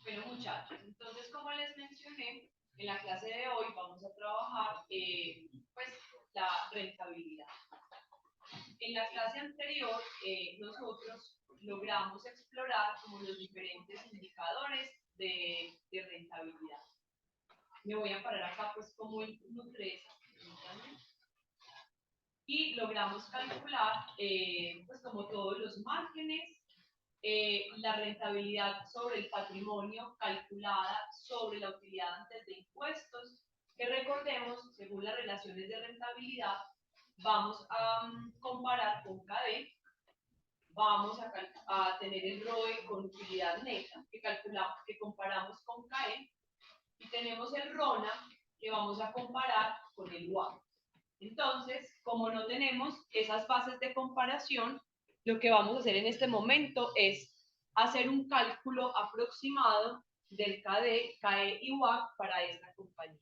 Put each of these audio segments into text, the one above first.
Bueno, muchachos, entonces como les mencioné, en la clase de hoy vamos a trabajar pues la rentabilidad. En la clase anterior nosotros logramos explorar como los diferentes indicadores de rentabilidad. Me voy a parar acá pues como en Nutresa y logramos calcular pues como todos los márgenes, la rentabilidad sobre el patrimonio calculada sobre la utilidad antes de impuestos, que recordemos, según las relaciones de rentabilidad, vamos a comparar con KD, vamos a tener el ROE con utilidad neta, que comparamos con KE, y tenemos el RONA, que vamos a comparar con el WACC. Entonces, como no tenemos esas bases de comparación, lo que vamos a hacer en este momento es hacer un cálculo aproximado del KD, KE y WACC para esta compañía.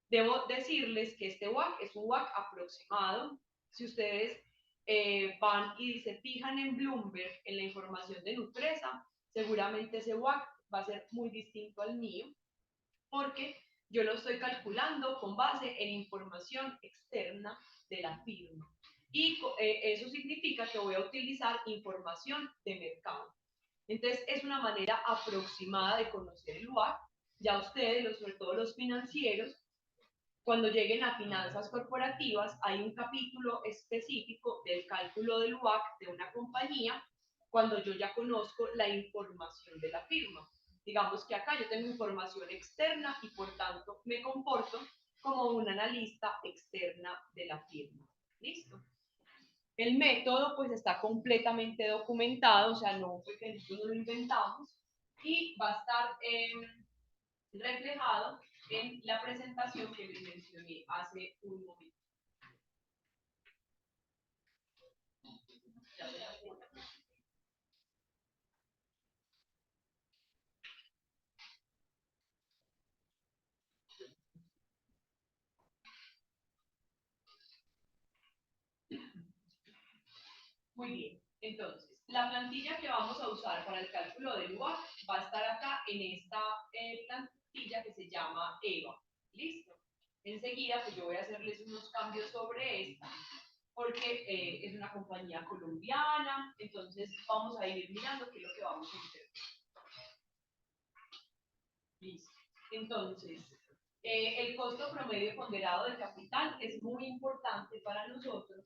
Debo decirles que este WACC es un WACC aproximado. Si ustedes van y se fijan en Bloomberg, en la información de Nutresa, seguramente ese WACC va a ser muy distinto al mío, porque yo lo estoy calculando con base en información externa de la firma. Y eso significa que voy a utilizar información de mercado. Entonces, es una manera aproximada de conocer el WACC. Ya ustedes, sobre todo los financieros, cuando lleguen a finanzas corporativas, hay un capítulo específico del cálculo del WACC de una compañía cuando yo ya conozco la información de la firma. Digamos que acá yo tengo información externa y por tanto me comporto como un analista externa de la firma. ¿Listo? El método pues está completamente documentado, o sea, no fue que nosotros lo inventamos, y va a estar reflejado en la presentación que les mencioné hace un momento. Muy bien, entonces, la plantilla que vamos a usar para el cálculo del WACC va a estar acá en esta plantilla que se llama EVA. ¿Listo? Enseguida, pues yo voy a hacerles unos cambios sobre esta, porque es una compañía colombiana, entonces vamos a ir mirando qué es lo que vamos a hacer. Listo. Entonces, el costo promedio ponderado de capital es muy importante para nosotros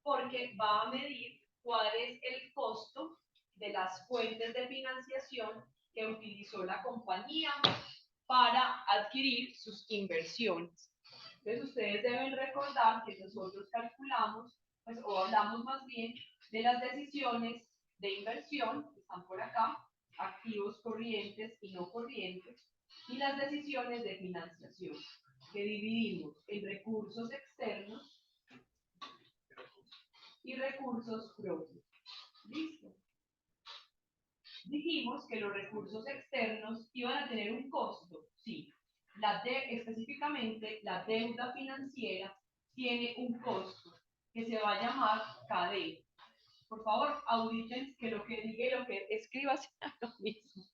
porque va a medir cuál es el costo de las fuentes de financiación que utilizó la compañía para adquirir sus inversiones. Entonces, ustedes deben recordar que nosotros calculamos, pues, o hablamos más bien de las decisiones de inversión, que están por acá, activos corrientes y no corrientes, y las decisiones de financiación, que dividimos en recursos externos y recursos propios. ¿Listo? Dijimos que los recursos externos iban a tener un costo. Sí. Específicamente, la deuda financiera tiene un costo que se va a llamar KD. Por favor, auditen que lo que diga y lo que escriba sea lo mismo.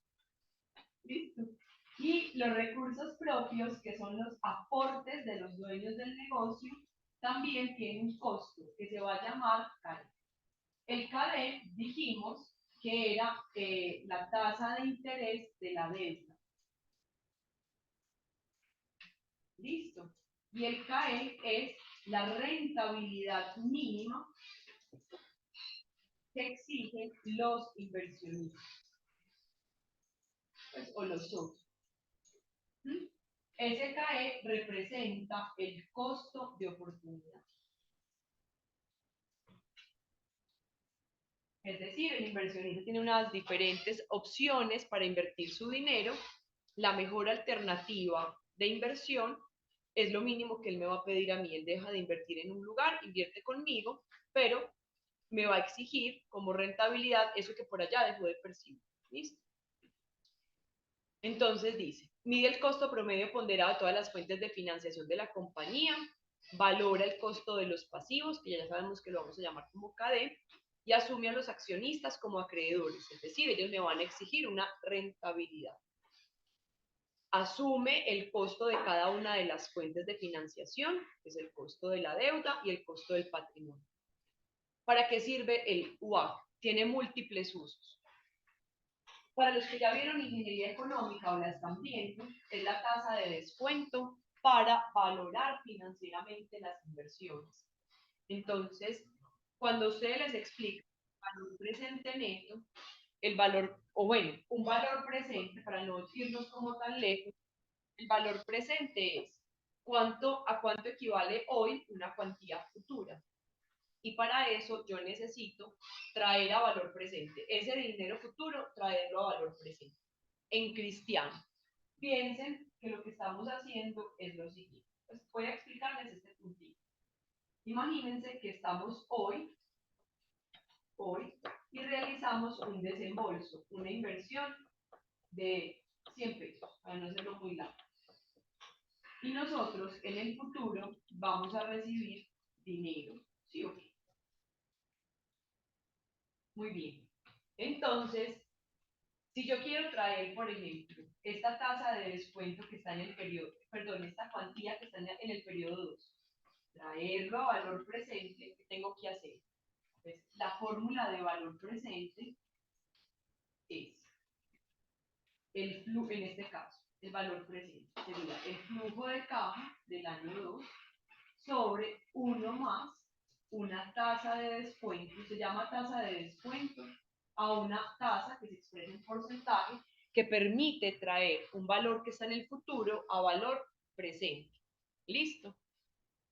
¿Listo? Y los recursos propios, que son los aportes de los dueños del negocio, también tienen un costo que se va a llamar KD. El KD dijimos que era la tasa de interés de la deuda. ¿Listo? Y el KE es la rentabilidad mínima que exigen los inversionistas, pues, o los socios. Ese KE representa el costo de oportunidad. Es decir, el inversionista tiene unas diferentes opciones para invertir su dinero. La mejor alternativa de inversión es lo mínimo que él me va a pedir a mí. Él deja de invertir en un lugar, invierte conmigo, pero me va a exigir como rentabilidad eso que por allá dejó de percibir. ¿Listo? Entonces dice, mide el costo promedio ponderado de todas las fuentes de financiación de la compañía, valora el costo de los pasivos, que ya sabemos que lo vamos a llamar como KD, y asume a los accionistas como acreedores, es decir, ellos me van a exigir una rentabilidad. asume el costo de cada una de las fuentes de financiación, que es el costo de la deuda y el costo del patrimonio. ¿Para qué sirve el UAC? Tiene múltiples usos. Para los que ya vieron ingeniería económica o la están viendo, es la tasa de descuento para valorar financieramente las inversiones. Entonces, cuando ustedes les explican el valor presente neto, el valor, o bueno, un valor presente, para no irnos como tan lejos, el valor presente es a cuánto equivale hoy una cuantía futura. Y para eso yo necesito traer a valor presente ese dinero futuro, traerlo a valor presente. En cristiano, piensen que lo que estamos haciendo es lo siguiente. Pues voy a explicarles este puntito. Imagínense que estamos hoy, y realizamos un desembolso, una inversión de 100 pesos, para no hacerlo muy largo. Y nosotros en el futuro vamos a recibir dinero, ¿sí o qué? Muy bien. Entonces, si yo quiero traer, por ejemplo, esta tasa de descuento que está en el periodo, perdón, esta cuantía que está en el periodo 2, traerlo a valor presente, ¿qué tengo que hacer? Pues la fórmula de valor presente es el flujo, en este caso, el valor presente sería el flujo de caja del año 2 sobre 1 más una tasa de descuento, se llama tasa de descuento, a una tasa que se expresa en porcentaje que permite traer un valor que está en el futuro a valor presente. ¿Listo?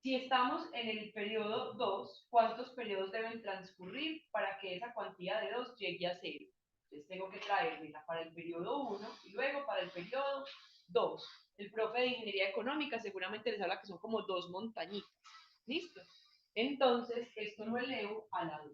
Si estamos en el periodo 2, ¿cuántos periodos deben transcurrir para que esa cuantía de 2 llegue a 0? Entonces tengo que traerla para el periodo 1 y luego para el periodo 2. El profe de ingeniería económica seguramente les habla que son como 2 montañitas. ¿Listo? Entonces, esto lo elevo a la 2.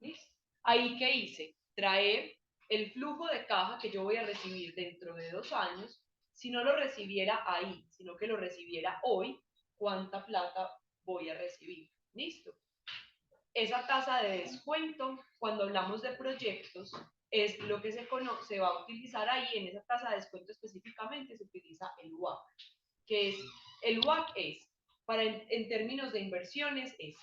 ¿Listo? Ahí, ¿qué hice? Traer el flujo de caja que yo voy a recibir dentro de 2 años. Si no lo recibiera ahí, sino que lo recibiera hoy, ¿cuánta plata voy a recibir? ¿Listo? Esa tasa de descuento, cuando hablamos de proyectos, es lo que se va a utilizar ahí. En esa tasa de descuento específicamente se utiliza el UAC, que es, el UAC es, para en términos de inversiones, es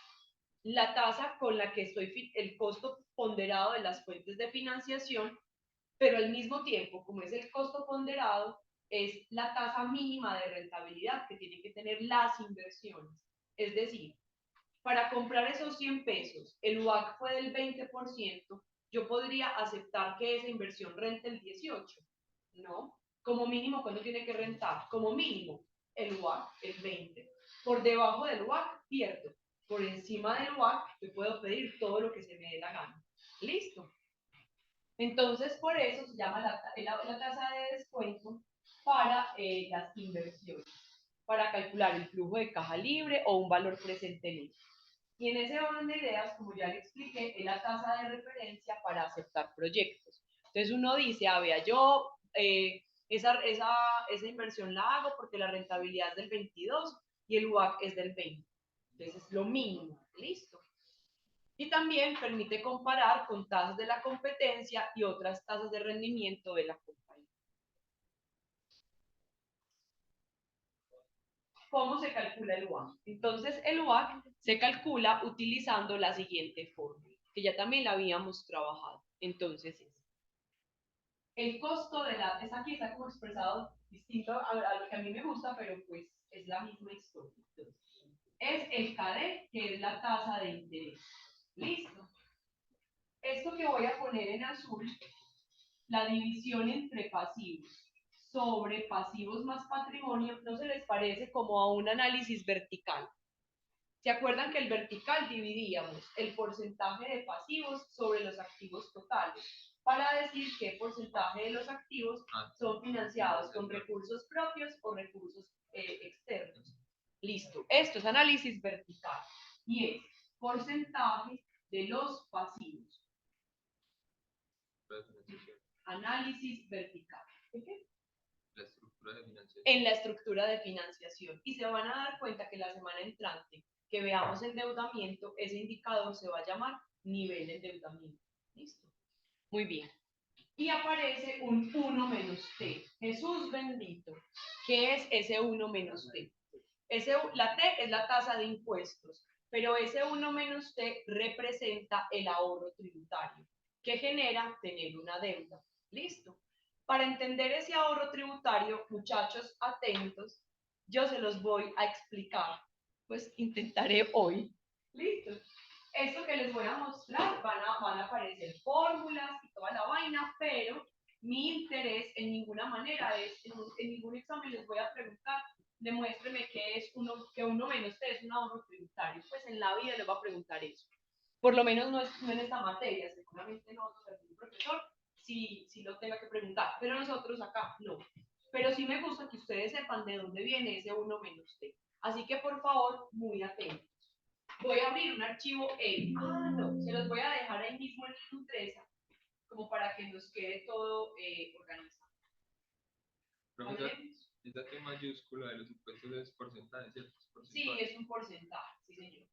la tasa con la que estoy, el costo ponderado de las fuentes de financiación, pero al mismo tiempo, como es el costo ponderado, es la tasa mínima de rentabilidad que tienen que tener las inversiones. Es decir, para comprar esos 100 pesos, el UAC fue del 20%, yo podría aceptar que esa inversión rente el 18%, ¿no? Como mínimo, ¿cuánto tiene que rentar? Como mínimo, el UAC, el 20%. Por debajo del UAC, pierdo. Por encima del UAC, yo puedo pedir todo lo que se me dé la gana. ¿Listo? Entonces, por eso se llama la tasa de descuento para las inversiones, para calcular el flujo de caja libre o un valor presente neto. Y en ese orden de ideas, como ya le expliqué, es la tasa de referencia para aceptar proyectos. Entonces uno dice, vea, yo esa inversión la hago porque la rentabilidad es del 22 y el UAC es del 20. Entonces es lo mínimo, listo. Y también permite comparar con tasas de la competencia y otras tasas de rendimiento de la compañía. ¿Cómo se calcula el UAC? Entonces, el UAC se calcula utilizando la siguiente fórmula, que ya también la habíamos trabajado. Entonces, el costo de la... Aquí está como expresado distinto a lo que a mí me gusta, pero pues es la misma historia. Entonces, es el KD, que es la tasa de interés. ¿Listo? Esto que voy a poner en azul, la división entre pasivos sobre pasivos más patrimonio, ¿no se les parece como a un análisis vertical? ¿Se acuerdan que el vertical dividíamos el porcentaje de pasivos sobre los activos totales para decir qué porcentaje de los activos son financiados con recursos propios o recursos externos? Listo, esto es análisis vertical y es porcentaje de los pasivos. Análisis vertical. ¿Qué? La estructura de financiación. En la estructura de financiación. Y se van a dar cuenta que la semana entrante que veamos endeudamiento, ese indicador se va a llamar nivel de endeudamiento. ¿Listo? Muy bien. y aparece un 1 menos t. Jesús bendito. ¿Qué es ese 1 menos t? La t es la tasa de impuestos, pero ese 1 menos t representa el ahorro tributario que genera tener una deuda. ¿Listo? Para entender ese ahorro tributario, muchachos, atentos, yo se los voy a explicar. Pues intentaré hoy. ¿Listo? Esto que les voy a mostrar van a aparecer fórmulas y toda la vaina, pero mi interés en ninguna manera es, en ningún examen les voy a preguntar, demuéstreme que uno menos t es un ahorro tributario. Pues en la vida les va a preguntar eso. Por lo menos no en esta materia, seguramente no, algún profesor sí lo tenga que preguntar, pero nosotros acá no. Pero sí me gusta que ustedes sepan de dónde viene ese 1 menos t. Así que por favor, muy atentos. Voy a abrir un archivo no, se los voy a dejar ahí mismo en el Nutresa, como para que nos quede todo organizado. Profesor, esta T mayúscula de los impuestos es porcentaje, ¿cierto? Es sí, es un porcentaje, sí señor.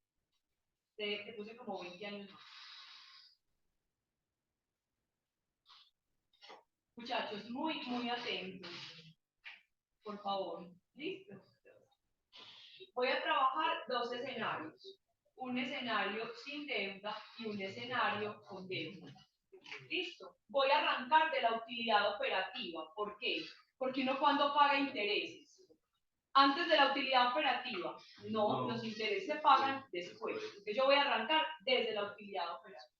Te puse como 20 años más. Muchachos, muy atentos. Por favor, ¿listo? Voy a trabajar dos escenarios. Un escenario sin deuda y un escenario con deuda. ¿Listo? Voy a arrancar de la utilidad operativa. ¿Por qué? Porque uno cuando paga intereses. Antes de la utilidad operativa. No, los intereses se pagan después. Entonces yo voy a arrancar desde la utilidad operativa.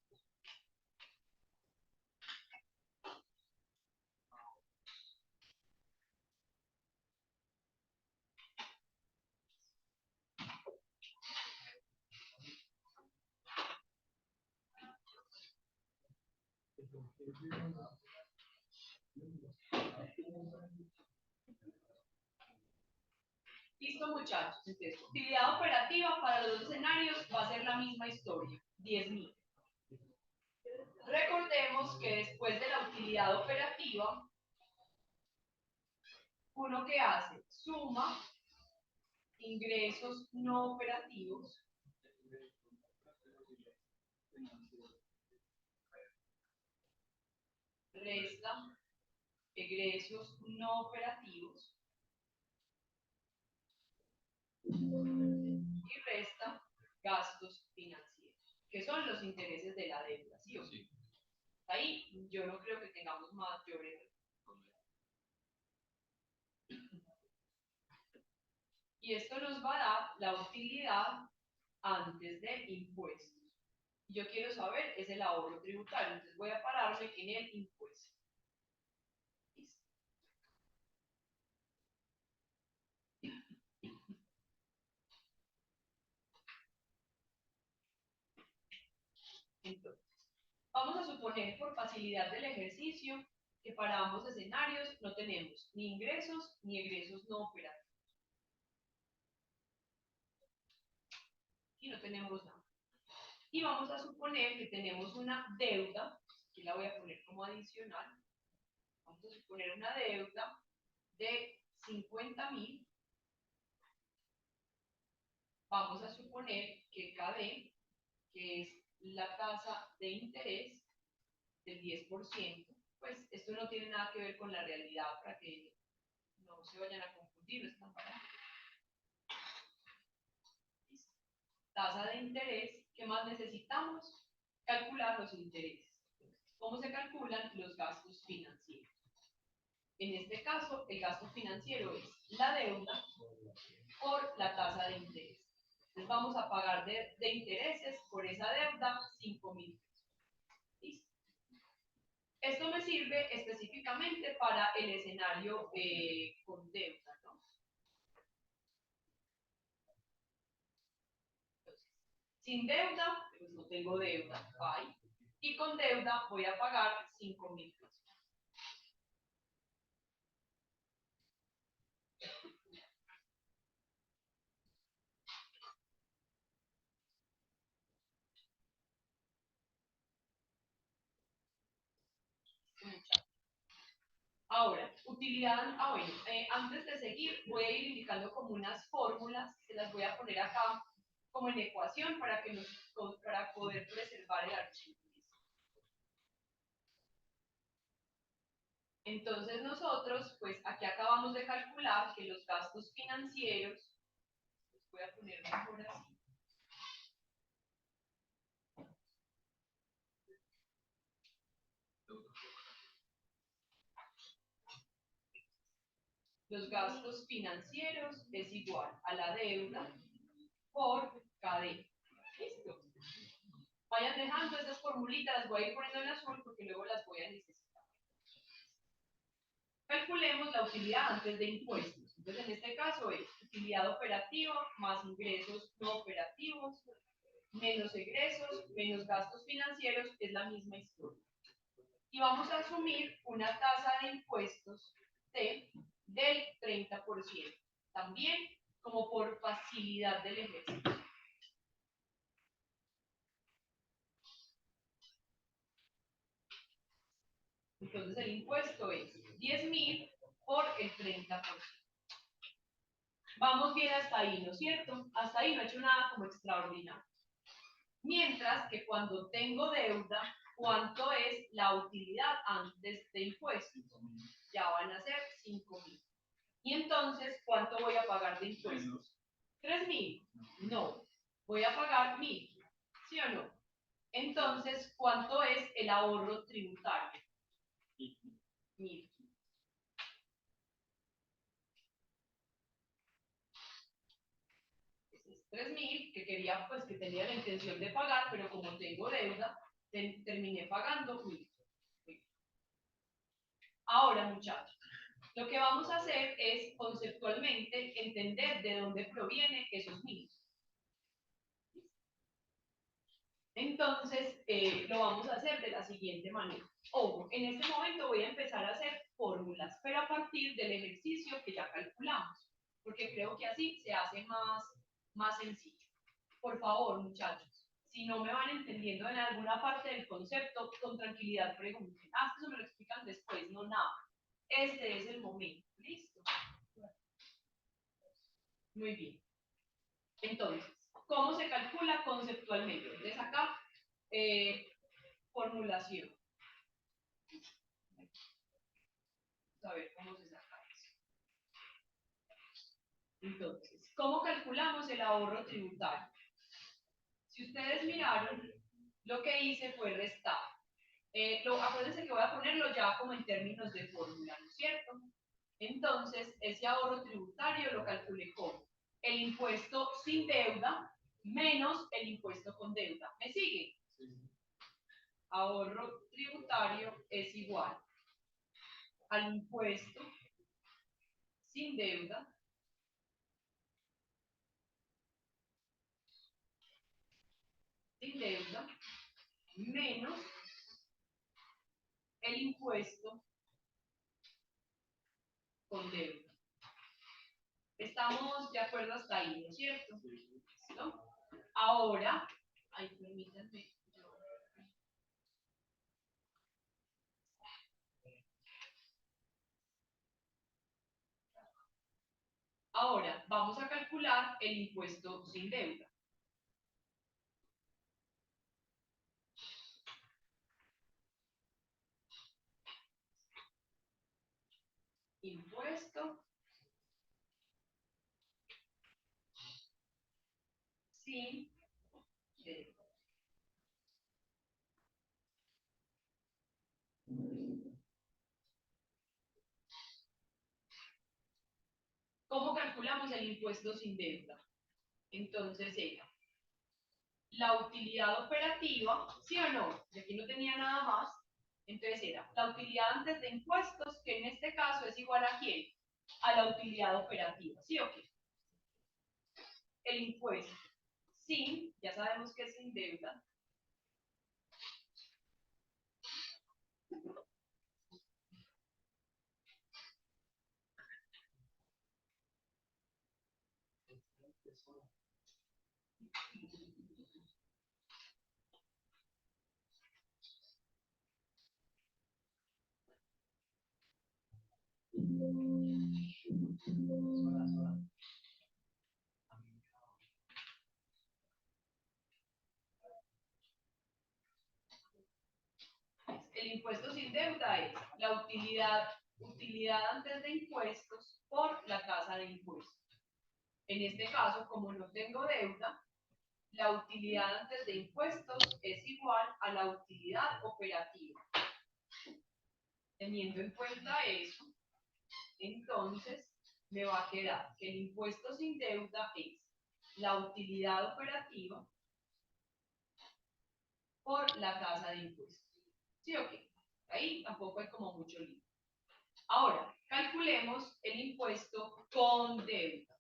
Listo, muchachos. Entonces, utilidad operativa para los dos escenarios va a ser la misma historia, 10.000. Recordemos que después de la utilidad operativa, uno que hace suma ingresos no operativos resta egresos no operativos y resta gastos financieros, que son los intereses de la deuda, ¿sí o sí? Ahí yo no creo que tengamos mayores. Y esto nos va a dar la utilidad antes de impuestos. Yo quiero saber es el ahorro tributario, entonces voy a pararme en el impuesto. Listo. Entonces, vamos a suponer por facilidad del ejercicio que para ambos escenarios no tenemos ni ingresos ni egresos no operativos. Y no tenemos nada. Y vamos a suponer que tenemos una deuda, que la voy a poner como adicional. Vamos a suponer una deuda de 50.000. Vamos a suponer que KD, que es la tasa de interés del 10%, pues esto no tiene nada que ver con la realidad para que no se vayan a confundir, no están para. Tasa de interés, ¿qué más necesitamos? Calcular los intereses. ¿Cómo se calculan los gastos financieros? En este caso, el gasto financiero es la deuda por la tasa de interés. Entonces vamos a pagar de intereses por esa deuda 5.000 pesos. ¿Listo? Esto me sirve específicamente para el escenario con deuda, ¿no? Entonces, sin deuda, pues no tengo deuda, bye. Y con deuda voy a pagar 5.000 pesos. Ahora, utilidad, bueno, antes de seguir voy a ir indicando como unas fórmulas, se las voy a poner acá como en ecuación para poder preservar el archivo. Entonces nosotros, pues aquí acabamos de calcular que los gastos financieros, los voy a poner mejor así. Los gastos financieros es igual a la deuda por KD. ¿Listo? Vayan dejando esas formulitas, las voy a ir poniendo en azul porque luego las voy a necesitar. Calculemos la utilidad antes de impuestos. Entonces, en este caso es utilidad operativa más ingresos no operativos, menos egresos, menos gastos financieros, es la misma historia. Y vamos a asumir una tasa de impuestos del 30%, también como por facilidad del ejercicio. Entonces el impuesto es 10.000 por el 30%. Vamos bien hasta ahí, ¿no es cierto? Hasta ahí no he hecho nada como extraordinario. Mientras que cuando tengo deuda, ¿cuánto es la utilidad antes de impuestos? Ya van a ser 5.000. Y entonces, ¿cuánto voy a pagar de impuestos? 3.000. No, voy a pagar 1.000. ¿Sí o no? Entonces, ¿cuánto es el ahorro tributario? 1.000. Ese es 3.000 que quería, pues que tenía la intención de pagar, pero como tengo deuda, terminé pagando 1.000. Ahora, muchachos, lo que vamos a hacer es conceptualmente entender de dónde provienen esos 1.000. Entonces, lo vamos a hacer de la siguiente manera. Ojo, en este momento voy a empezar a hacer fórmulas, pero a partir del ejercicio que ya calculamos, porque creo que así se hace más sencillo. Por favor, muchachos, si no me van entendiendo en alguna parte del concepto, con tranquilidad pregunten. Ah, esto me lo explican después, no nada. Este es el momento. ¿Listo? Muy bien. Entonces, ¿cómo se calcula conceptualmente? Entonces acá, formulación. Vamos a ver cómo se saca eso. Entonces, ¿cómo calculamos el ahorro tributario? Si ustedes miraron, lo que hice fue restar. Acuérdense que voy a ponerlo ya como en términos de fórmula, ¿no es cierto? Entonces, ese ahorro tributario lo calculé como el impuesto sin deuda menos el impuesto con deuda. ¿Me sigue? Sí. Ahorro tributario es igual al impuesto sin deuda menos el impuesto con deuda. Estamos de acuerdo hasta ahí, ¿no es cierto? ¿No? Ahora, permítanme. Ahora, vamos a calcular el impuesto sin deuda. Impuesto sin deuda. ¿Cómo calculamos el impuesto sin deuda? Entonces era la utilidad operativa, ¿sí o no? Y aquí no tenía nada más. Entonces era la utilidad antes de impuestos, que en este caso es igual a ¿quién? A la utilidad operativa, ¿sí o qué? El impuesto sin, ya sabemos que es sin deuda, el el impuesto sin deuda es la utilidad antes de impuestos por la tasa de impuestos. En este caso, como no tengo deuda, la utilidad antes de impuestos es igual a la utilidad operativa. Teniendo en cuenta eso, entonces me va a quedar que el impuesto sin deuda es la utilidad operativa por la tasa de impuestos. ¿Sí o qué? Ahí tampoco hay como mucho lío. Ahora, calculemos el impuesto con deuda.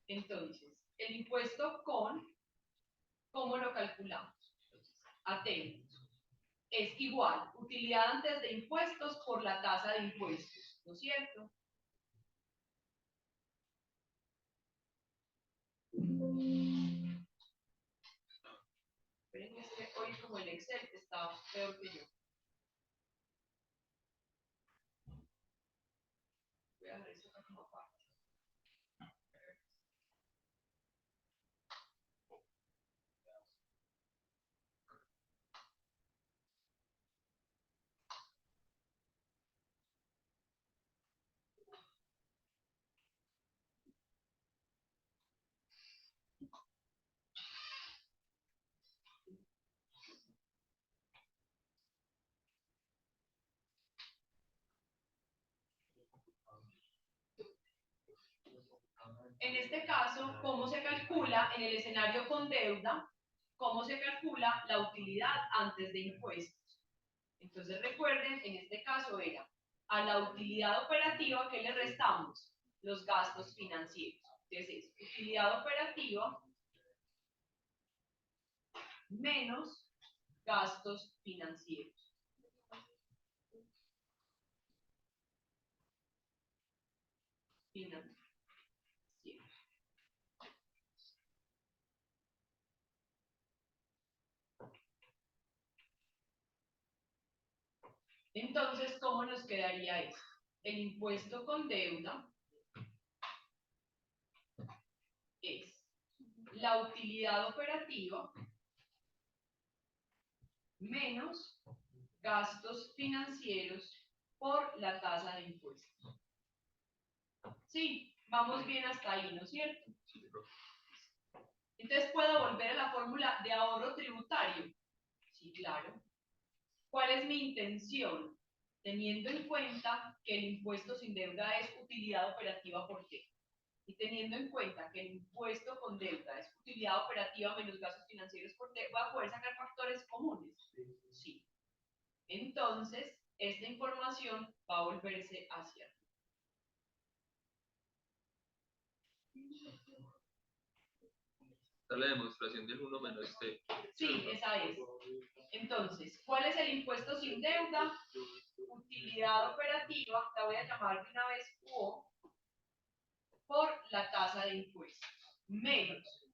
Entonces, el impuesto con, ¿cómo lo calculamos? Atentos. Es igual, utilidad antes de impuestos por la tasa de impuestos, ¿no es cierto? Esperen, que hoy como el Excel está peor que yo. Voy a dejar eso acá como aparte. En este caso, ¿cómo se calcula en el escenario con deuda? ¿Cómo se calcula la utilidad antes de impuestos? Entonces recuerden, en este caso era a la utilidad operativa que le restamos los gastos financieros. Entonces es utilidad operativa menos gastos financieros. Entonces, ¿cómo nos quedaría esto? El impuesto con deuda es la utilidad operativa menos gastos financieros por la tasa de impuestos. Sí, vamos bien hasta ahí, ¿no es cierto? Entonces, ¿puedo volver a la fórmula de ahorro tributario? Sí, claro. ¿Cuál es mi intención? Teniendo en cuenta que el impuesto sin deuda es utilidad operativa por T. Y teniendo en cuenta que el impuesto con deuda es utilidad operativa menos gastos financieros por T, ¿voy a poder sacar factores comunes? Sí. Entonces, esta información va a volverse hacia arriba. Esta es la demostración del 1 menos T. Sí, esa es. Entonces, ¿cuál es el impuesto sin deuda? Utilidad operativa, la voy a llamar de una vez O, por la tasa de impuestos. Menos.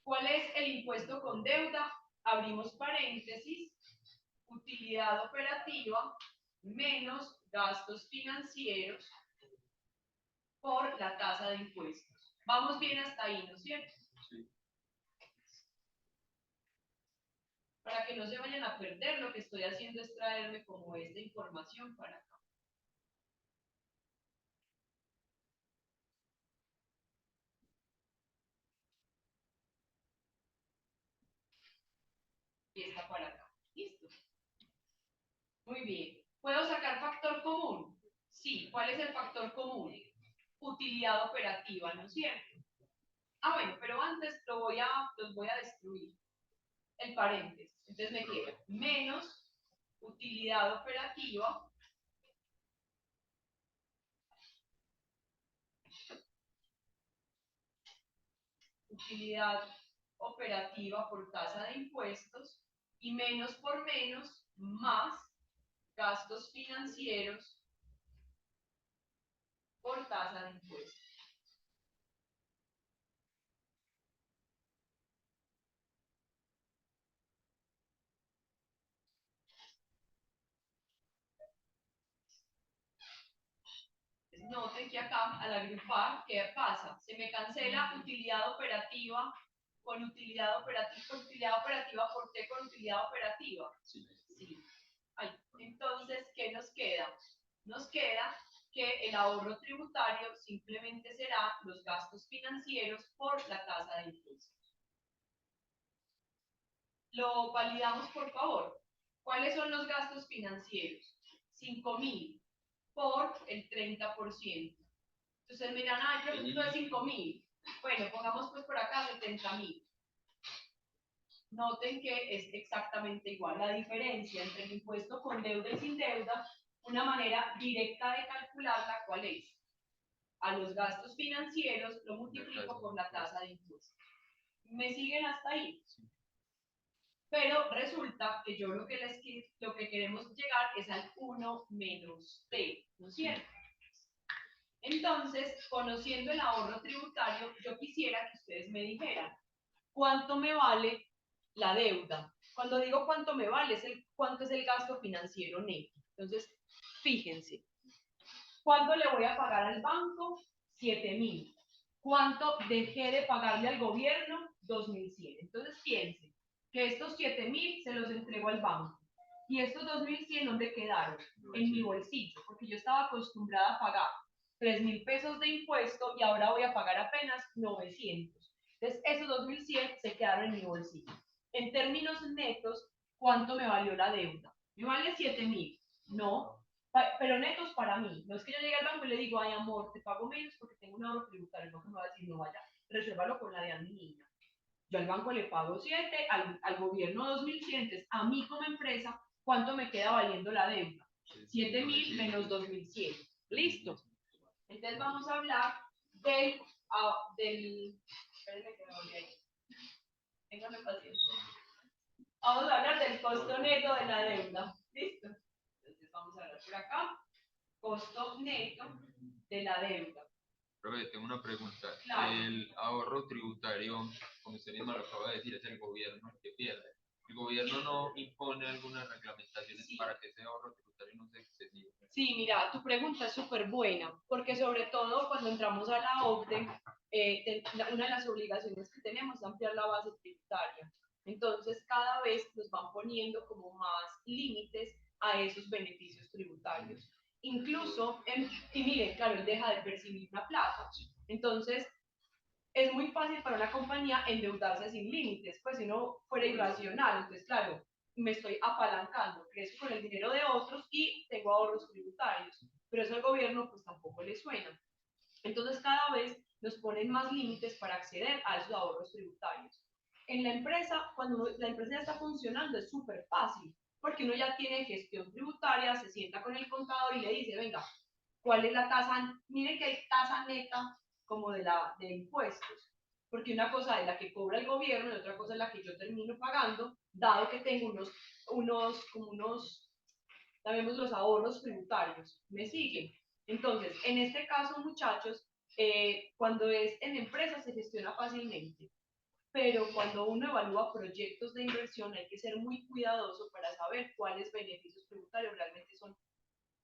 ¿Cuál es el impuesto con deuda? Abrimos paréntesis. Utilidad operativa menos gastos financieros por la tasa de impuestos. Vamos bien hasta ahí, ¿no es cierto? Sí. Para que no se vayan a perder, lo que estoy haciendo es traerme como esta información para acá. Y esta para acá. ¿Listo? Muy bien. ¿Puedo sacar factor común? Sí. ¿Cuál es el factor común? Utilidad operativa, ¿no es cierto? Ah, bueno, pero antes los voy a destruir. El paréntesis. Entonces me queda menos utilidad operativa por tasa de impuestos y menos por menos más gastos financieros por tasa de impuestos. Noten que acá al agrupar, ¿qué pasa? Se me cancela utilidad operativa con utilidad operativa, ¿por qué con utilidad operativa? Sí. Sí. Ay, entonces, ¿qué nos queda? Nos queda que el ahorro tributario simplemente será los gastos financieros por la tasa de impuestos. Lo validamos, por favor. ¿Cuáles son los gastos financieros? 5.000 por el 30%. Entonces me dirán, ay, pero esto es 5.000. Bueno, pongamos pues por acá 70.000. Noten que es exactamente igual. La diferencia entre el impuesto con deuda y sin deuda, una manera directa de calcularla, ¿cuál es? A los gastos financieros lo multiplico por la tasa de impuesto. ¿Me siguen hasta ahí? Pero resulta que yo lo que queremos llegar es al 1 menos t, ¿no es cierto? Entonces, conociendo el ahorro tributario, yo quisiera que ustedes me dijeran, ¿cuánto me vale la deuda? Cuando digo cuánto me vale, cuánto es el gasto financiero neto. Entonces, fíjense, ¿cuánto le voy a pagar al banco? 7.000. ¿Cuánto dejé de pagarle al gobierno? 2.100. Entonces, piensen que estos 7.000 se los entrego al banco. Y estos 2.100, ¿dónde quedaron? En mi bolsillo, porque yo estaba acostumbrada a pagar 3.000 pesos de impuesto y ahora voy a pagar apenas 900. Entonces, esos 2.100 se quedaron en mi bolsillo. En términos netos, ¿cuánto me valió la deuda? ¿Me vale 7.000? No, pero netos para mí. No es que yo llegue al banco y le digo, ay amor, te pago menos porque tengo un ahorro tributario. El banco me va a decir, no vaya, resuélvalo con la de a mi niña. Yo al banco le pago 7, al gobierno 2.100, entonces a mí como empresa, ¿cuánto me queda valiendo la deuda? 7.000 menos 2.100. ¿Listo? Entonces vamos a hablar espérenme que me volví ahí. Ténganme paciencia. Vamos a hablar del costo neto de la deuda. ¿Listo? Entonces vamos a hablar por acá. Costo neto de la deuda. Profe, tengo una pregunta. Claro. El ahorro tributario, como usted misma lo acaba de decir, es el gobierno el que pierde. ¿El gobierno no impone algunas reglamentaciones para que ese ahorro tributario no sea excesivo? Sí, mira, tu pregunta es súper buena, porque sobre todo cuando entramos a la OCDE, una de las obligaciones que tenemos es ampliar la base tributaria. Entonces, cada vez nos van poniendo como más límites a esos beneficios tributarios. Incluso, y miren, claro, él deja de percibir una plata. Entonces, es muy fácil para una compañía endeudarse sin límites, pues si uno fuera irracional, entonces claro, me estoy apalancando, crezco con el dinero de otros y tengo ahorros tributarios, pero eso al gobierno pues tampoco le suena. Entonces cada vez nos ponen más límites para acceder a esos ahorros tributarios. En la empresa, cuando la empresa ya está funcionando, es súper fácil, porque uno ya tiene gestión tributaria, se sienta con el contador y le dice, venga, ¿cuál es la tasa? Mire que hay tasa neta como de impuestos, porque una cosa es la que cobra el gobierno y otra cosa es la que yo termino pagando, dado que tengo llamemos los ahorros tributarios. ¿Me siguen? Entonces, en este caso, muchachos, cuando es en empresas se gestiona fácilmente, pero cuando uno evalúa proyectos de inversión hay que ser muy cuidadoso para saber cuáles beneficios tributarios realmente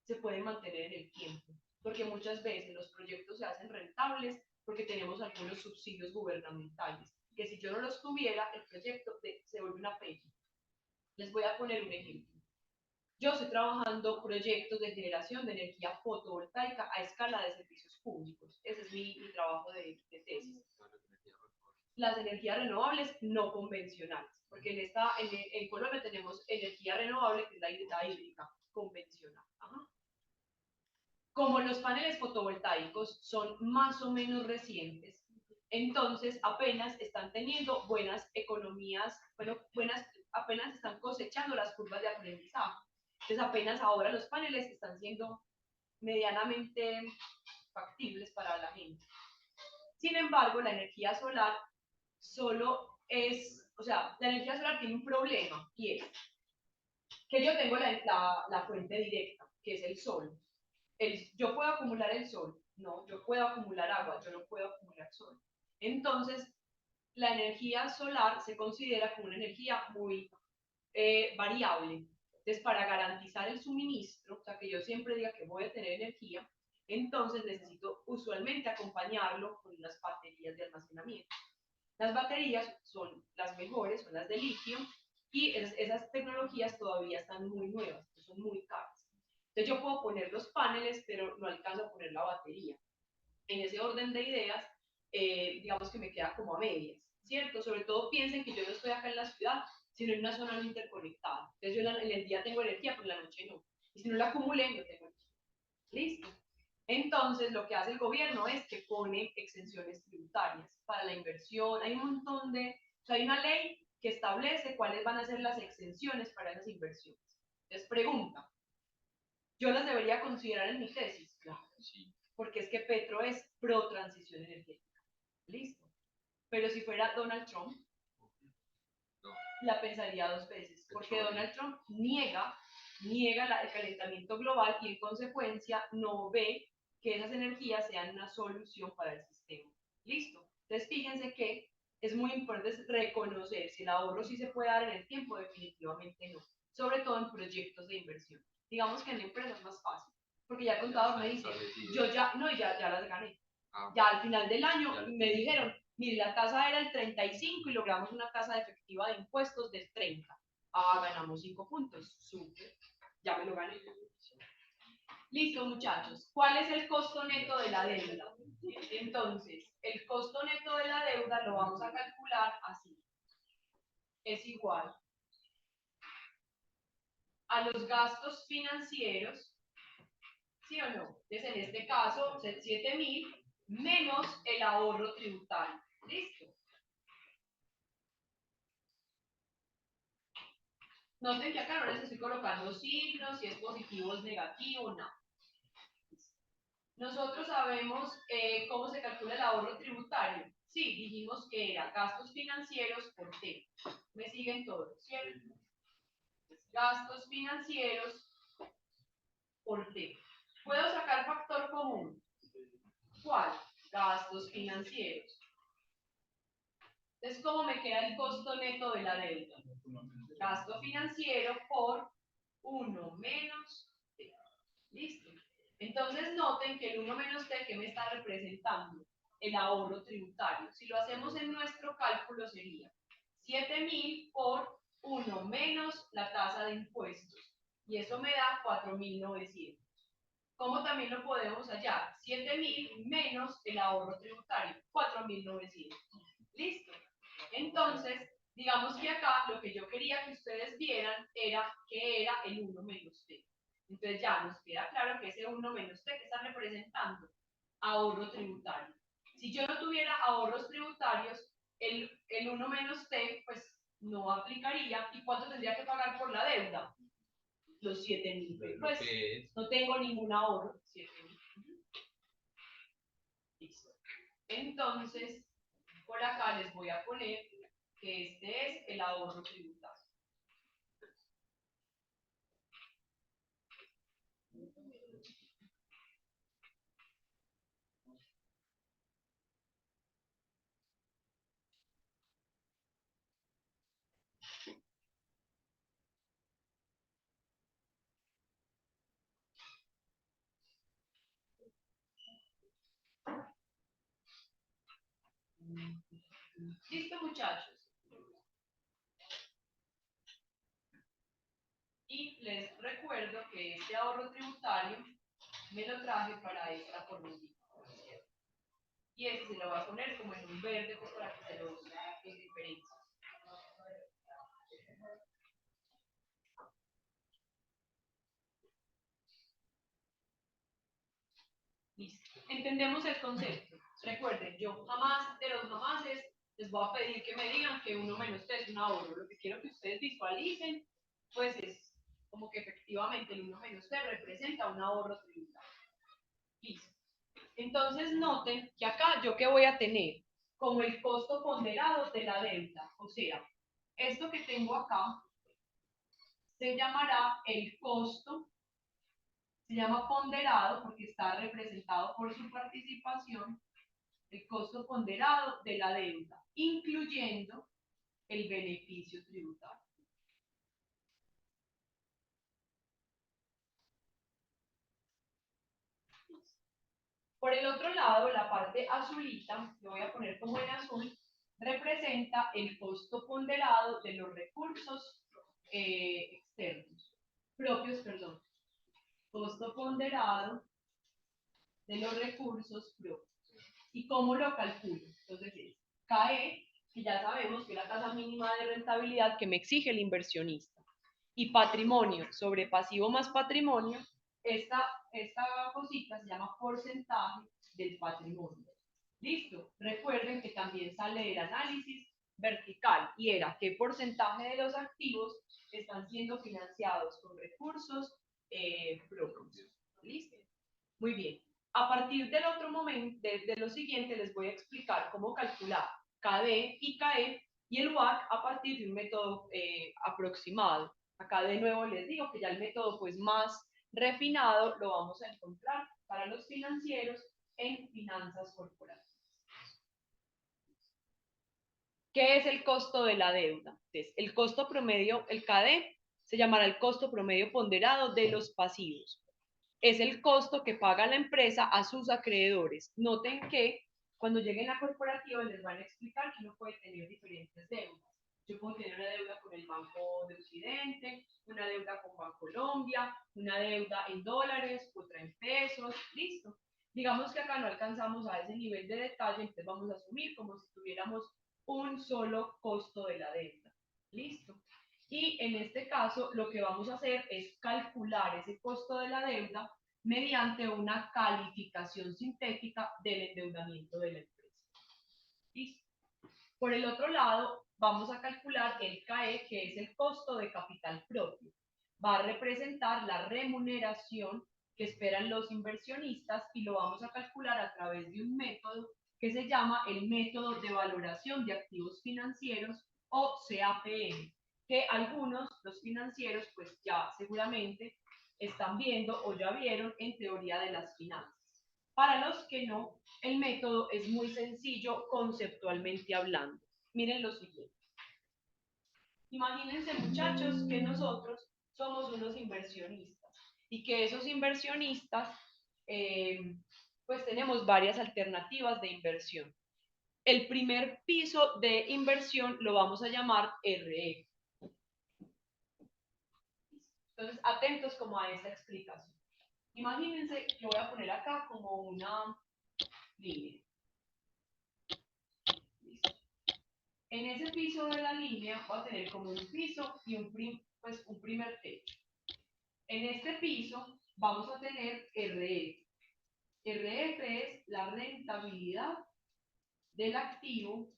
se pueden mantener en el tiempo, porque muchas veces los proyectos se hacen rentables porque tenemos algunos subsidios gubernamentales, que si yo no los tuviera, el proyecto se vuelve una peli. Les voy a poner un ejemplo. Yo estoy trabajando proyectos de generación de energía fotovoltaica a escala de servicios públicos. Ese es mi trabajo de tesis. Las energías renovables no convencionales, porque en Colombia tenemos energía renovable que es la hídrica convencional. Ajá. Como los paneles fotovoltaicos son más o menos recientes, entonces apenas están teniendo buenas economías, apenas están cosechando las curvas de aprendizaje. Entonces apenas ahora los paneles están siendo medianamente factibles para la gente. Sin embargo, la energía solar la energía solar tiene un problema y es que yo tengo la fuente directa, que es el sol. Yo puedo acumular el sol, no, yo puedo acumular agua, yo no puedo acumular sol. Entonces, la energía solar se considera como una energía muy variable. Entonces, para garantizar el suministro, o sea, que yo siempre diga que voy a tener energía, entonces necesito usualmente acompañarlo con unas baterías de almacenamiento. Las baterías son las mejores, son las de litio, y esas tecnologías todavía están muy nuevas, son muy caras. Entonces yo puedo poner los paneles, pero no alcanzo a poner la batería. En ese orden de ideas, digamos que me queda como a medias, ¿cierto? Sobre todo piensen que yo no estoy acá en la ciudad, sino en una zona no interconectada. Entonces yo en el día tengo energía, pero en la noche no. Y si no la acumulé, no tengo energía. ¿Listo? Entonces, lo que hace el gobierno es que pone exenciones tributarias para la inversión. Hay un montón de, o sea, hay una ley que establece cuáles van a ser las exenciones para esas inversiones. Entonces, pregunta, ¿yo las debería considerar en mi tesis? Claro, sí. Porque es que Petro es pro transición energética. Listo. Pero si fuera Donald Trump, no, la pensaría dos veces, porque Donald Trump niega el calentamiento global y en consecuencia no ve que esas energías sean una solución para el sistema. Listo. Entonces fíjense que es muy importante reconocer si el ahorro sí se puede dar en el tiempo, definitivamente no. Sobre todo en proyectos de inversión. Digamos que en empresas es más fácil, porque ya el contador me dice, yo ya las gané. Ya al final del año me dijeron, mire, la tasa era el 35 y logramos una tasa de efectiva de impuestos del 30. Ah, ganamos 5 puntos. Súper. Ya me lo gané. Listo, muchachos. ¿Cuál es el costo neto de la deuda? Entonces, el costo neto de la deuda lo vamos a calcular así. Es igual a los gastos financieros, ¿sí o no? Entonces, en este caso, 7.000 menos el ahorro tributario. ¿Listo? Noten que acá no les estoy colocando signos, si es positivo o es negativo, no. Nosotros sabemos cómo se calcula el ahorro tributario. Sí, dijimos que era gastos financieros por T. ¿Me siguen todos, cierto? Gastos financieros por T. ¿Puedo sacar factor común? ¿Cuál? Gastos financieros. Entonces, ¿cómo me queda el costo neto de la deuda? Gasto financiero por 1 menos T. ¿Listo? Entonces noten que el 1 menos T, ¿qué me está representando? El ahorro tributario. Si lo hacemos en nuestro cálculo sería 7.000 por 1 menos la tasa de impuestos. Y eso me da 4.900. ¿Cómo también lo podemos hallar? 7.000 menos el ahorro tributario, 4.900. ¿Listo? Entonces, digamos que acá lo que yo quería que ustedes vieran era que era el 1 menos T. Entonces ya nos queda claro que ese 1 menos T que está representando ahorro tributario. Si yo no tuviera ahorros tributarios, el 1 menos T pues no aplicaría. ¿Y cuánto tendría que pagar por la deuda? Los 7.000. Pues no tengo ningún ahorro. 7.000. Listo. Entonces, por acá les voy a poner que este es el ahorro tributario. Listo, muchachos. Y les recuerdo que este ahorro tributario me lo traje para esta fórmula. Y este se lo voy a poner como en un verde pues, para que se los diferencie. Listo. Entendemos el concepto. Recuerden, yo jamás de los jamases les voy a pedir que me digan que 1 menos T es un ahorro. Lo que quiero que ustedes visualicen, pues es como que efectivamente el 1 menos T representa un ahorro tributario. Listo. Entonces noten que acá yo qué voy a tener como el costo ponderado de la deuda. O sea, esto que tengo acá se llamará el costo. Se llama ponderado porque está representado por su participación, el costo ponderado de la deuda, incluyendo el beneficio tributario. Por el otro lado, la parte azulita, lo voy a poner como en azul, representa el costo ponderado de los recursos externos, propios, perdón, costo ponderado de los recursos propios. ¿Y cómo lo calculo? Entonces es KE, que ya sabemos que es la tasa mínima de rentabilidad que me exige el inversionista, y patrimonio sobre pasivo más patrimonio, esta cosita se llama porcentaje del patrimonio. ¿Listo? Recuerden que también sale el análisis vertical y era qué porcentaje de los activos están siendo financiados con recursos propios. ¿Listo? Muy bien. A partir del otro momento, de lo siguiente, les voy a explicar cómo calcular KD y KE y el WACC a partir de un método aproximado. Acá de nuevo les digo que ya el método pues más refinado lo vamos a encontrar para los financieros en finanzas corporativas. ¿Qué es el costo de la deuda? Entonces, el costo promedio, el KD, se llamará el costo promedio ponderado de los pasivos. Es el costo que paga la empresa a sus acreedores. Noten que cuando lleguen a corporativa les van a explicar que uno puede tener diferentes deudas. Yo puedo tener una deuda con el Banco de Occidente, una deuda con Bancolombia, una deuda en dólares, otra en pesos, listo. Digamos que acá no alcanzamos a ese nivel de detalle, entonces vamos a asumir como si tuviéramos un solo costo de la deuda. ¿Listo? Y en este caso lo que vamos a hacer es calcular ese costo de la deuda mediante una calificación sintética del endeudamiento de la empresa. ¿Listo? Por el otro lado, vamos a calcular el CAE, que es el costo de capital propio. Va a representar la remuneración que esperan los inversionistas y lo vamos a calcular a través de un método que se llama el método de valoración de activos financieros o CAPM, que algunos, los financieros, pues ya seguramente están viendo o ya vieron en teoría de las finanzas. Para los que no, el método es muy sencillo conceptualmente hablando. Miren lo siguiente. Imagínense, muchachos, que nosotros somos unos inversionistas y que esos inversionistas, pues tenemos varias alternativas de inversión. El primer piso de inversión lo vamos a llamar RE. Entonces, atentos como a esta explicación. Imagínense, lo voy a poner acá como una línea. ¿Listo? En ese piso de la línea va a tener como un piso y un primer techo. En este piso vamos a tener RF. RF es la rentabilidad del activo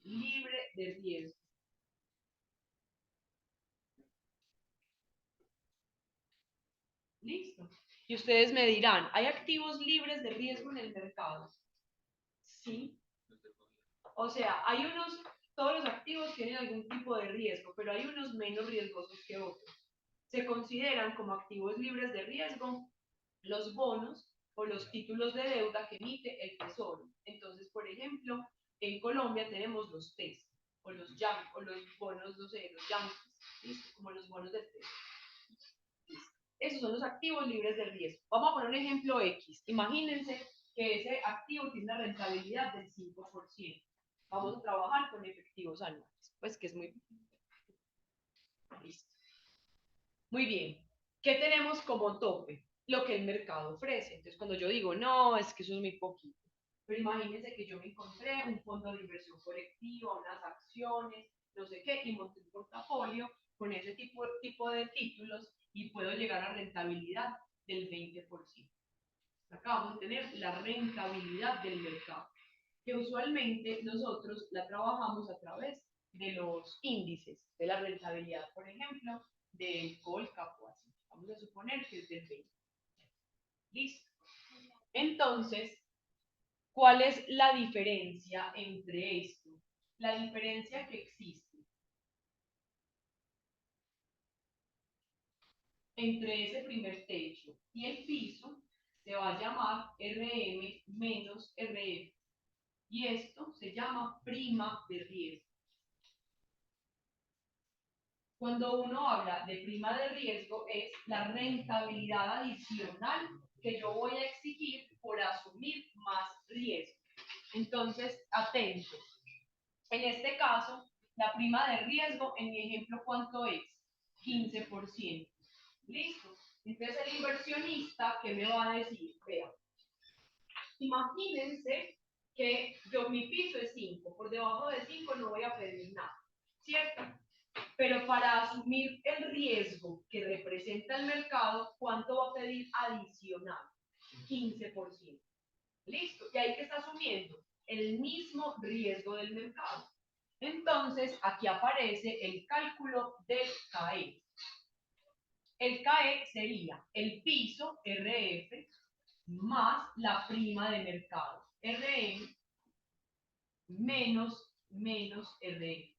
libre de riesgo. ¿Listo? Y ustedes me dirán, ¿hay activos libres de riesgo en el mercado? Sí. O sea, hay unos, todos los activos tienen algún tipo de riesgo, pero hay unos menos riesgosos que otros. Se consideran como activos libres de riesgo los bonos o los títulos de deuda que emite el Tesoro. Entonces, por ejemplo, en Colombia tenemos los TES o los bonos, no sé, los Yankees, como los bonos del Tesoro. Esos son los activos libres de riesgo. Vamos a poner un ejemplo X. Imagínense que ese activo tiene una rentabilidad del 5%. Vamos a trabajar con efectivos anuales, pues que es muy... Listo. Muy bien. ¿Qué tenemos como tope? Lo que el mercado ofrece. Entonces, cuando yo digo, no, es que eso es muy poquito. Pero imagínense que yo me encontré un fondo de inversión colectiva, unas acciones, no sé qué, y monté un portafolio con ese tipo de títulos y puedo llegar a rentabilidad del 20%. Acá vamos a tener la rentabilidad del mercado, que usualmente nosotros la trabajamos a través de los índices de la rentabilidad, por ejemplo, del Colcap o así. Vamos a suponer que es del 20. ¿Listo? Entonces, ¿cuál es la diferencia entre esto? La diferencia que existe entre ese primer techo y el piso se va a llamar RM menos RF. Y esto se llama prima de riesgo. Cuando uno habla de prima de riesgo es la rentabilidad adicional que yo voy a exigir por asumir más riesgo. Entonces, atentos. En este caso, la prima de riesgo, en mi ejemplo, ¿cuánto es? 15%. ¿Listo? Entonces el inversionista, ¿qué me va a decir? Vea, imagínense que mi piso es 5, por debajo de 5 no voy a pedir nada, ¿cierto? Pero para asumir el riesgo que representa el mercado, ¿cuánto va a pedir adicional? 15%. ¿Listo? Y ahí que está asumiendo el mismo riesgo del mercado. Entonces, aquí aparece el cálculo del CAE. El CAE sería el piso RF más la prima de mercado RM menos RM.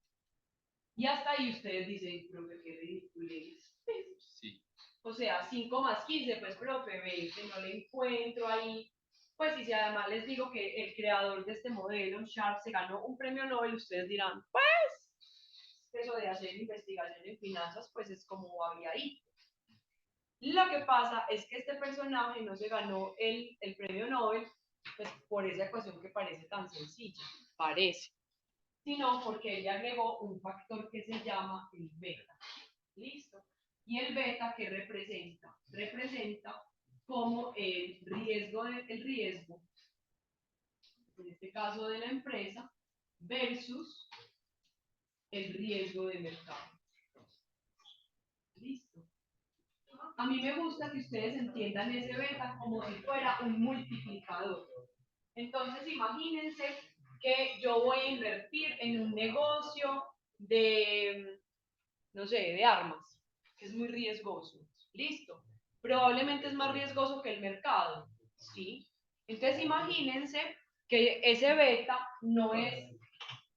Y hasta ahí ustedes dicen, profe, qué ridículo es. Sí. O sea, 5 más 15, pues, profe, 20, no le encuentro ahí. Pues, y si además les digo que el creador de este modelo, Sharp, se ganó un premio Nobel, ustedes dirán, pues, eso de hacer investigación en finanzas, pues es como había ahí. Lo que pasa es que este personaje no se ganó el premio Nobel, pues por esa ecuación que parece tan sencilla, parece, sino porque él le agregó un factor que se llama el beta. ¿Listo? Y el beta, ¿qué representa? Representa como el riesgo, en este caso de la empresa, versus el riesgo de mercado. ¿Listo? A mí me gusta que ustedes entiendan ese beta como si fuera un multiplicador. Entonces, imagínense que yo voy a invertir en un negocio de, no sé, de armas, que es muy riesgoso. ¿Listo? Probablemente es más riesgoso que el mercado, ¿sí? Entonces, imagínense que ese beta no es,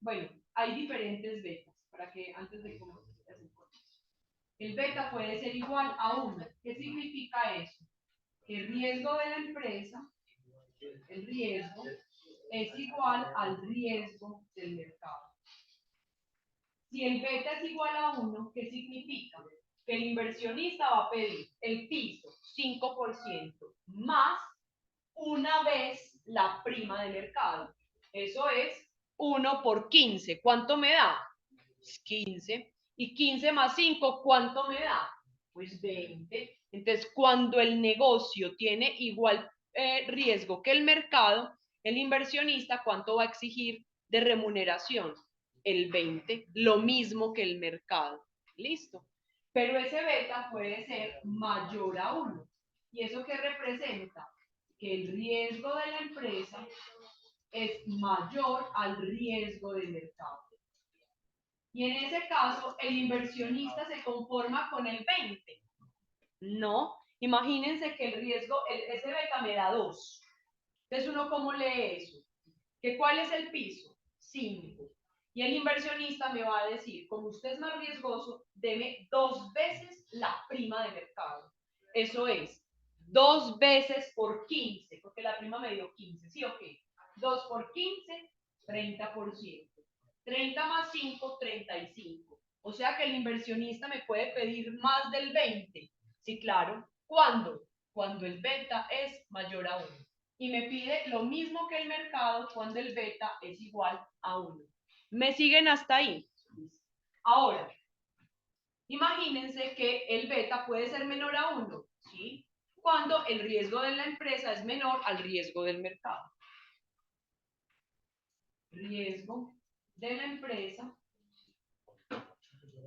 bueno, hay diferentes betas, para que antes de comenzar. El beta puede ser igual a 1. ¿Qué significa eso? Que el riesgo de la empresa, el riesgo, es igual al riesgo del mercado. Si el beta es igual a 1, ¿qué significa? Que el inversionista va a pedir el piso 5% más una vez la prima de mercado. Eso es 1 por 15. ¿Cuánto me da? 15. Y 15 más 5, ¿cuánto me da? Pues 20. Entonces, cuando el negocio tiene igual riesgo que el mercado, el inversionista, ¿cuánto va a exigir de remuneración? El 20, lo mismo que el mercado. ¿Listo? Pero ese beta puede ser mayor a 1. ¿Y eso qué representa? Que el riesgo de la empresa es mayor al riesgo del mercado. Y en ese caso, el inversionista se conforma con el 20. No, imagínense que el riesgo, ese beta me da 2. Entonces, ¿uno cómo lee eso? ¿Que cuál es el piso? 5. Y el inversionista me va a decir, como usted es más riesgoso, deme 2 veces la prima de mercado. Eso es 2 veces por 15, porque la prima me dio 15, ¿sí o qué? 2 por 15, 30%. 30 más 5, 35. O sea que el inversionista me puede pedir más del 20. Sí, claro. ¿Cuándo? Cuando el beta es mayor a 1. Y me pide lo mismo que el mercado cuando el beta es igual a 1. ¿Me siguen hasta ahí? Ahora, imagínense que el beta puede ser menor a 1, ¿sí? Cuando el riesgo de la empresa es menor al riesgo del mercado. Riesgo de la empresa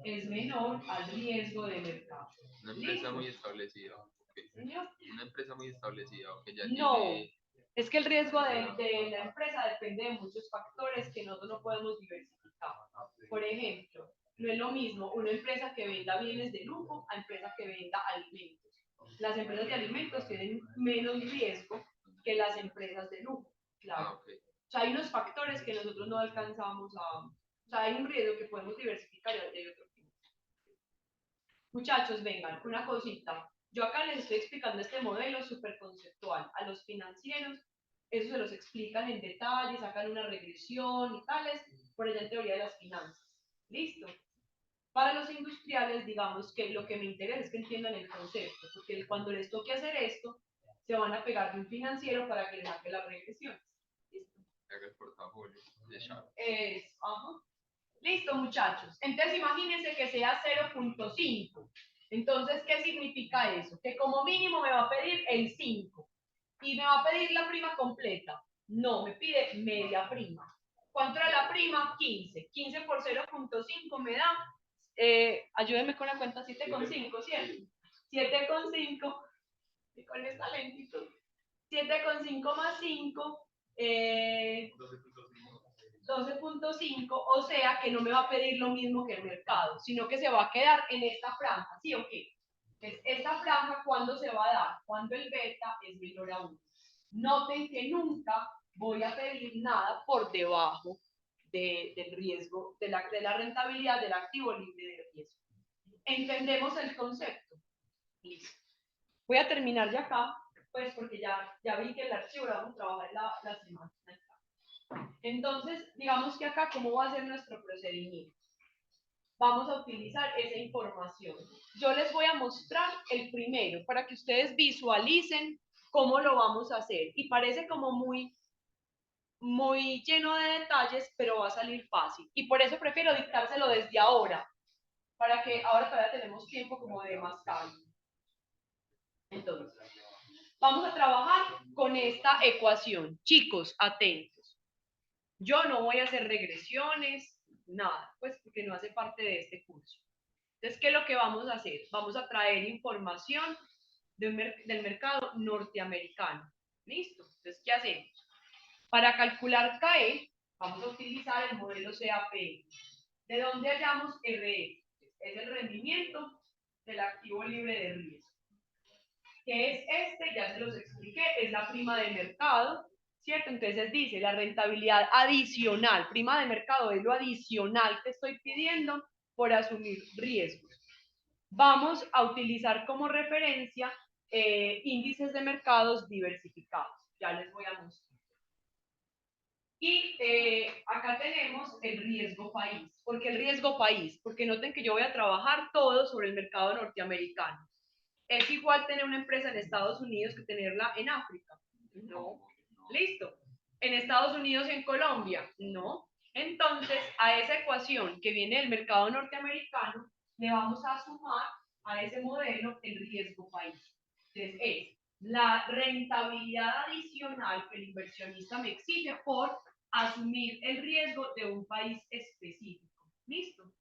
es menor al riesgo de mercado. Una empresa muy establecida. Okay. ¿Señor? Una empresa muy establecida, que ya no, tiene... es que el riesgo de la empresa depende de muchos factores que nosotros no podemos diversificar. Por ejemplo, no es lo mismo una empresa que venda bienes de lujo a empresa que venda alimentos. Las empresas de alimentos tienen menos riesgo que las empresas de lujo, claro. Okay. O sea, hay unos factores que nosotros no alcanzamos a... O sea, hay un riesgo que podemos diversificar y hay otro que no. Muchachos, vengan, una cosita. Yo acá les estoy explicando este modelo súper conceptual. A los financieros, eso se los explican en detalle, sacan una regresión y tales, por allá en teoría de las finanzas. ¿Listo? Para los industriales, digamos que lo que me interesa es que entiendan el concepto, porque cuando les toque hacer esto, se van a pegar de un financiero para que les saque las regresiones. ¿Listo? Haga el portafolio. de Sharp. Listo, muchachos. Entonces, imagínense que sea 0.5. Entonces, ¿qué significa eso? Que como mínimo me va a pedir el 5. ¿Y me va a pedir la prima completa? No, me pide media prima. ¿Cuánto era la prima? 15. 15 por 0.5 me da, ayúdenme con la cuenta, 7,5, ¿cierto? 7,5, y con esta lentitud. 7,5 más 5, 12,5, o sea que no me va a pedir lo mismo que el mercado, sino que se va a quedar en esta franja, ¿sí o qué? Entonces, esta franja, ¿cuándo se va a dar? Cuando el beta es menor a 1. Noten que nunca voy a pedir nada por debajo del riesgo, de la rentabilidad del activo libre de riesgo. ¿Entendemos el concepto? Listo. Voy a terminar ya acá, pues porque ya vi que el archivo lo vamos a trabajar la semana. Entonces, digamos que acá, ¿cómo va a ser nuestro procedimiento? Vamos a utilizar esa información. Yo les voy a mostrar el primero para que ustedes visualicen cómo lo vamos a hacer. Y parece como muy lleno de detalles, pero va a salir fácil. Y por eso prefiero dictárselo desde ahora, para que ahora todavía tenemos tiempo como de más calma. Entonces, vamos a trabajar con esta ecuación. Chicos, atentos. Yo no voy a hacer regresiones, nada, pues porque no hace parte de este curso. Entonces, ¿qué es lo que vamos a hacer? Vamos a traer información del mercado norteamericano. ¿Listo? Entonces, ¿qué hacemos? Para calcular KE, vamos a utilizar el modelo CAPM. ¿De dónde hallamos RF? Es el rendimiento del activo libre de riesgo. ¿Qué es este? Ya se los expliqué, es la prima de mercado, ¿cierto? Entonces dice la rentabilidad adicional, prima de mercado es lo adicional que estoy pidiendo por asumir riesgos. Vamos a utilizar como referencia índices de mercados diversificados. Ya les voy a mostrar. Y acá tenemos el riesgo país. ¿Por qué el riesgo país? Porque noten que yo voy a trabajar todo sobre el mercado norteamericano. ¿Es igual tener una empresa en Estados Unidos que tenerla en África? No. ¿Listo? ¿En Estados Unidos y en Colombia? No. Entonces, a esa ecuación que viene del mercado norteamericano, le vamos a sumar a ese modelo el riesgo país. Entonces, es la rentabilidad adicional que el inversionista me exige por asumir el riesgo de un país específico. ¿Listo?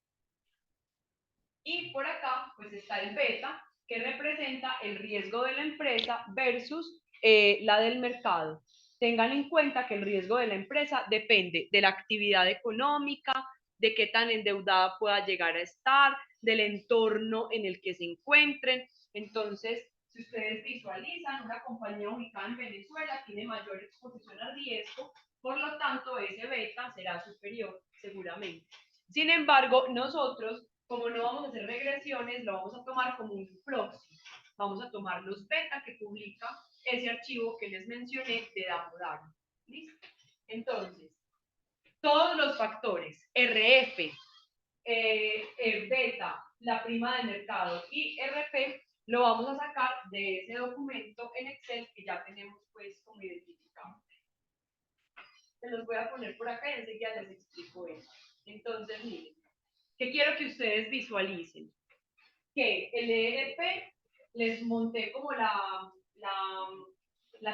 Y por acá, pues está el beta, que representa el riesgo de la empresa versus la del mercado. Tengan en cuenta que el riesgo de la empresa depende de la actividad económica, de qué tan endeudada pueda llegar a estar, del entorno en el que se encuentren. Entonces, si ustedes visualizan, una compañía ubicada en Venezuela tiene mayor exposición al riesgo, por lo tanto, ese beta será superior seguramente. Sin embargo, nosotros, como no vamos a hacer regresiones, lo vamos a tomar como un proxy. Vamos a tomar los beta que publica ese archivo que les mencioné de Damodar. ¿Listo? Entonces, todos los factores, RF, beta, la prima de mercado y RP, lo vamos a sacar de ese documento en Excel que ya tenemos pues como identificado. Se los voy a poner por acá y enseguida les explico eso. Entonces, miren, ¿qué quiero que ustedes visualicen? Que el ERP les monté como la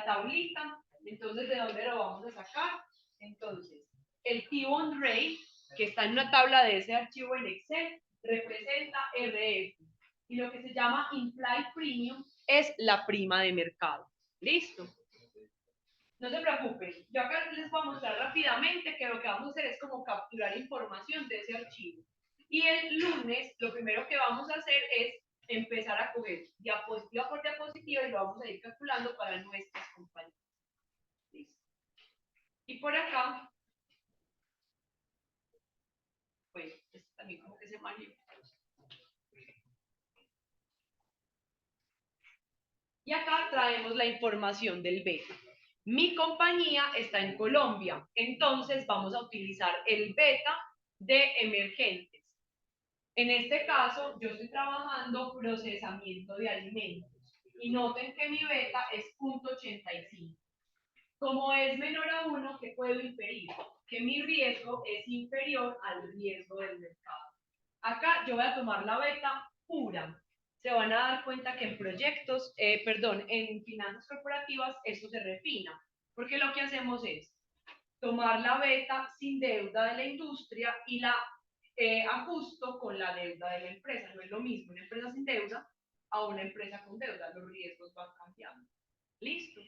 tablita, entonces, ¿de dónde lo vamos a sacar? Entonces, el T-bond rate, que está en una tabla de ese archivo en Excel, representa RF. Y lo que se llama implied premium es la prima de mercado. ¿Listo? No se preocupen, yo acá les voy a mostrar rápidamente que lo que vamos a hacer es como capturar información de ese archivo. Y el lunes lo primero que vamos a hacer es empezar a coger diapositiva por diapositiva y lo vamos a ir calculando para nuestras compañías. ¿Listo? Y por acá, pues también como que se maneja. Y acá traemos la información del beta. Mi compañía está en Colombia, entonces vamos a utilizar el beta de emergentes. En este caso, yo estoy trabajando procesamiento de alimentos y noten que mi beta es 0.85. Como es menor a 1, ¿qué puedo inferir? Que mi riesgo es inferior al riesgo del mercado. Acá yo voy a tomar la beta pura. Se van a dar cuenta que en proyectos, en finanzas corporativas, esto se refina, porque lo que hacemos es tomar la beta sin deuda de la industria y la ajusto con la deuda de la empresa. No es lo mismo una empresa sin deuda a una empresa con deuda, los riesgos van cambiando. Listo.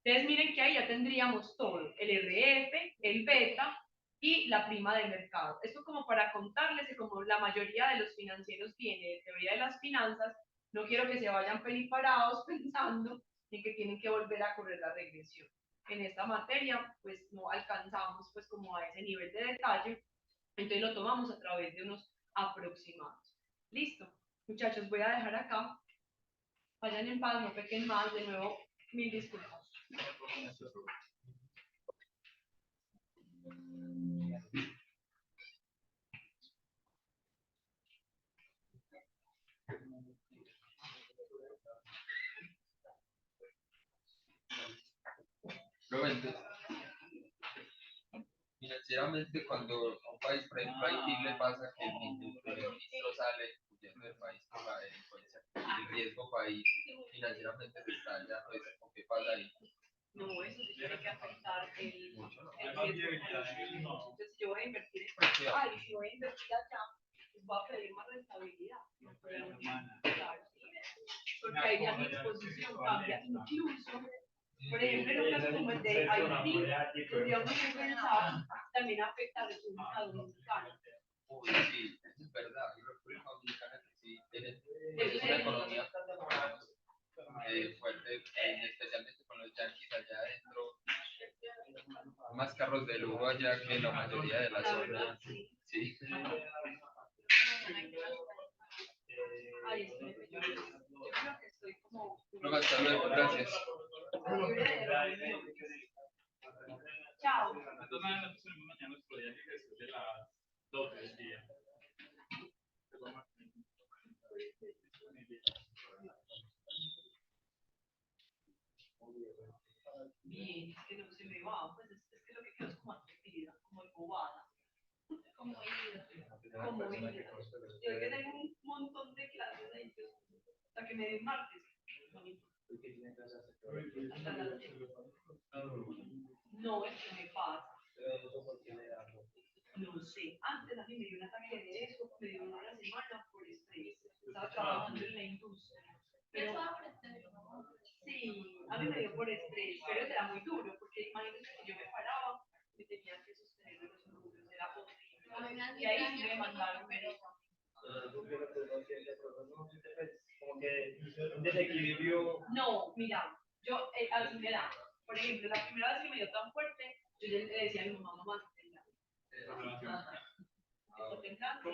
Entonces miren que ahí ya tendríamos todo, el RF, el beta y la prima de mercado. Esto como para contarles que como la mayoría de los financieros viene de teoría de las finanzas, no quiero que se vayan peliparados pensando en que tienen que volver a correr la regresión. En esta materia pues no alcanzamos pues como a ese nivel de detalle, entonces lo tomamos a través de unos aproximados. Listo. Muchachos, voy a dejar acá. Vayan en paz, no pequen más. De nuevo, mil disculpas. Financieramente, cuando a un país, por ejemplo, a Haití le pasa que el primer ministro sale huyendo del país por la delincuencia, el riesgo país financieramente se estalla, pues, ¿o qué pasa ahí? No, eso sí tiene que afectar el riesgo. Entonces, si yo voy a invertir en si voy a invertir allá, pues voy a pedir más rentabilidad. Claro, porque ahí ya mi exposición cambia. Incluso, por ejemplo, en un caso como el de Haití, tendríamos que pensar también afecta a República Dominicana. Uy, sí, eso es verdad. Y República Dominicana sí tiene una economía fuerte, especialmente con los yanquis allá adentro. Más carros de lujo allá que la mayoría de la zona. Sí. Ay, yo creo que estoy como... Luego, hasta luego, gracias. Chao. Bien, es que no se me va, pues es que lo que quedo es como aturdida, como embobada, como ida, como ida. Yo que tengo un montón de clases ahí, hasta que me den martes. Hasta las 10. No, es que me pasa. No sé, antes a mí me dio un ataque de eso, me dio una semana por estrés. Estaba trabajando en la industria. Pero, sí, a mí me dio por estrés, pero era muy duro, porque imagínense que yo me paraba y tenía que sostener los números, era horrible. Y ahí sí me mandaron como que un desequilibrio. No, mira, yo así me da. Por ejemplo, la primera vez que me dio tan fuerte, yo le decía a mi mamá, mamá, está temblando.